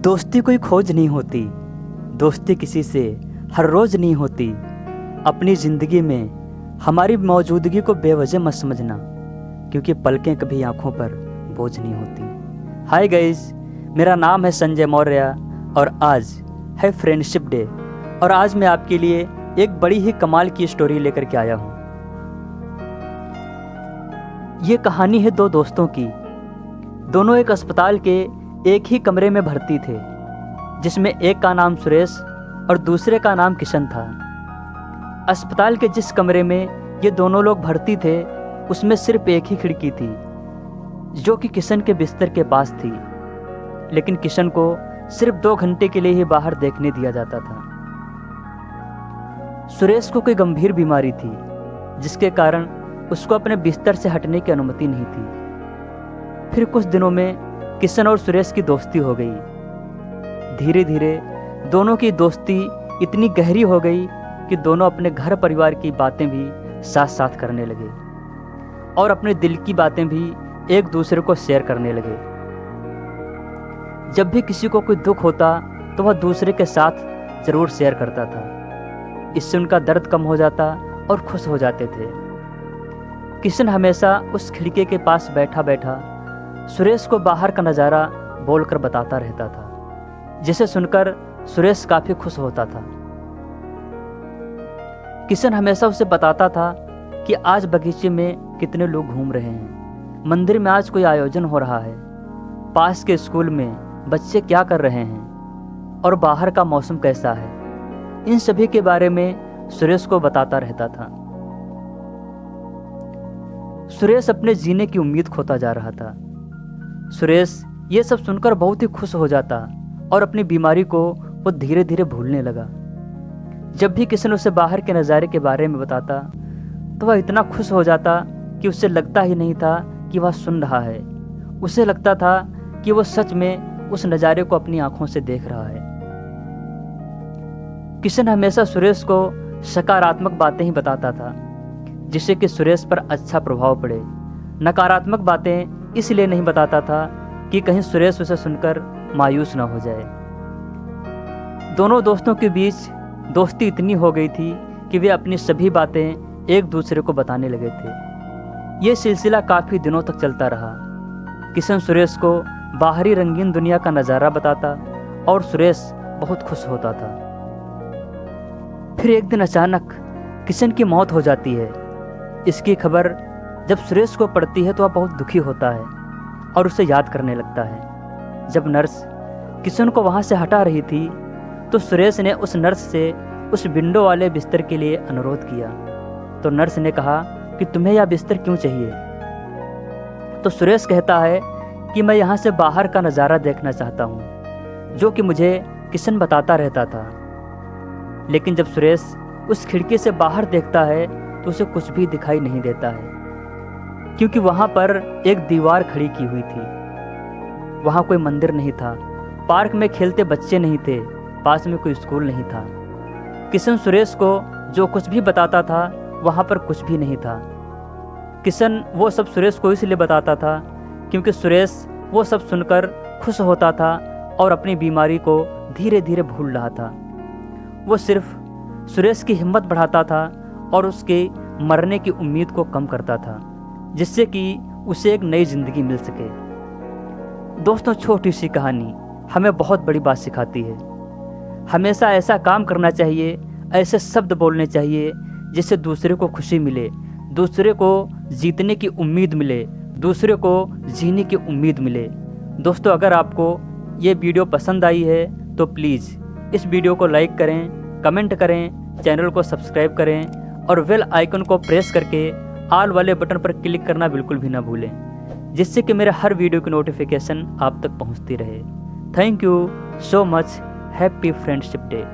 दोस्ती कोई खोज नहीं होती, दोस्ती किसी से हर रोज़ नहीं होती। अपनी ज़िंदगी में हमारी मौजूदगी को बेवजह मत समझना, क्योंकि पलकें कभी आंखों पर बोझ नहीं होती। हाय गाइस, मेरा नाम है संजय मौर्य और आज है फ्रेंडशिप डे। और आज मैं आपके लिए एक बड़ी ही कमाल की स्टोरी लेकर के आया हूँ। ये कहानी है दो दोस्तों की। दोनों एक अस्पताल के एक ही कमरे में भर्ती थे, जिसमें एक का नाम सुरेश और दूसरे का नाम किशन था। अस्पताल के जिस कमरे में ये दोनों लोग भर्ती थे, उसमें सिर्फ एक ही खिड़की थी, जो कि किशन के बिस्तर के पास थी। लेकिन किशन को सिर्फ 2 घंटे के लिए ही बाहर देखने दिया जाता था। सुरेश को कोई गंभीर बीमारी थी, जिसके कारण उसको अपने बिस्तर से हटने की अनुमति नहीं थी। फिर कुछ दिनों में किशन और सुरेश की दोस्ती हो गई। धीरे धीरे दोनों की दोस्ती इतनी गहरी हो गई कि दोनों अपने घर परिवार की बातें भी साथ साथ करने लगे और अपने दिल की बातें भी एक दूसरे को शेयर करने लगे। जब भी किसी को कोई दुख होता तो वह दूसरे के साथ जरूर शेयर करता था। इससे उनका दर्द कम हो जाता और खुश हो जाते थे। किशन हमेशा उस खिड़की के पास बैठा बैठा सुरेश को बाहर का नज़ारा बोलकर बताता रहता था, जिसे सुनकर सुरेश काफ़ी खुश होता था। किशन हमेशा उसे बताता था कि आज बगीचे में कितने लोग घूम रहे हैं, मंदिर में आज कोई आयोजन हो रहा है, पास के स्कूल में बच्चे क्या कर रहे हैं और बाहर का मौसम कैसा है। इन सभी के बारे में सुरेश को बताता रहता था। सुरेश अपने जीने की उम्मीद खोता जा रहा था। सुरेश ये सब सुनकर बहुत ही खुश हो जाता और अपनी बीमारी को वो धीरे धीरे भूलने लगा। जब भी किशन उसे बाहर के नज़ारे के बारे में बताता तो वह इतना खुश हो जाता कि उसे लगता ही नहीं था कि वह सुन रहा है। उसे लगता था कि वो सच में उस नज़ारे को अपनी आंखों से देख रहा है। किशन हमेशा सुरेश को सकारात्मक बातें ही बताता था, जिससे कि सुरेश पर अच्छा प्रभाव पड़े। नकारात्मक बातें इसलिए नहीं बताता था कि कहीं सुरेश उसे सुनकर मायूस न हो जाए। दोनों दोस्तों के बीच दोस्ती इतनी हो गई थी कि वे अपनी सभी बातें एक दूसरे को बताने लगे थे। ये सिलसिला काफ़ी दिनों तक चलता रहा। किशन सुरेश को बाहरी रंगीन दुनिया का नज़ारा बताता और सुरेश बहुत खुश होता था। फिर एक दिन अचानक किशन की मौत हो जाती है। इसकी खबर जब सुरेश को पड़ती है तो वह बहुत दुखी होता है और उसे याद करने लगता है। जब नर्स किशन को वहाँ से हटा रही थी तो सुरेश ने उस नर्स से उस विंडो वाले बिस्तर के लिए अनुरोध किया। तो नर्स ने कहा कि तुम्हें यह बिस्तर क्यों चाहिए। तो सुरेश कहता है कि मैं यहाँ से बाहर का नज़ारा देखना चाहता हूँ, जो कि मुझे किशन बताता रहता था। लेकिन जब सुरेश उस खिड़की से बाहर देखता है तो उसे कुछ भी दिखाई नहीं देता है, क्योंकि वहाँ पर एक दीवार खड़ी की हुई थी। वहाँ कोई मंदिर नहीं था, पार्क में खेलते बच्चे नहीं थे, पास में कोई स्कूल नहीं था। किशन सुरेश को जो कुछ भी बताता था वहाँ पर कुछ भी नहीं था। किशन वो सब सुरेश को इसलिए बताता था क्योंकि सुरेश वो सब सुनकर खुश होता था और अपनी बीमारी को धीरे धीरे भूल रहा था। वो सिर्फ सुरेश की हिम्मत बढ़ाता था और उसके मरने की उम्मीद को कम करता था, जिससे कि उसे एक नई जिंदगी मिल सके। दोस्तों, छोटी सी कहानी हमें बहुत बड़ी बात सिखाती है। हमेशा ऐसा काम करना चाहिए, ऐसे शब्द बोलने चाहिए जिससे दूसरे को खुशी मिले, दूसरे को जीतने की उम्मीद मिले, दूसरे को जीने की उम्मीद मिले। दोस्तों, अगर आपको ये वीडियो पसंद आई है तो प्लीज़ इस वीडियो को लाइक करें, कमेंट करें, चैनल को सब्सक्राइब करें और बेल आइकन को प्रेस करके ऑल वाले बटन पर क्लिक करना बिल्कुल भी ना भूलें, जिससे कि मेरे हर वीडियो की नोटिफिकेशन आप तक पहुंचती रहे। Thank you so much. Happy friendship day.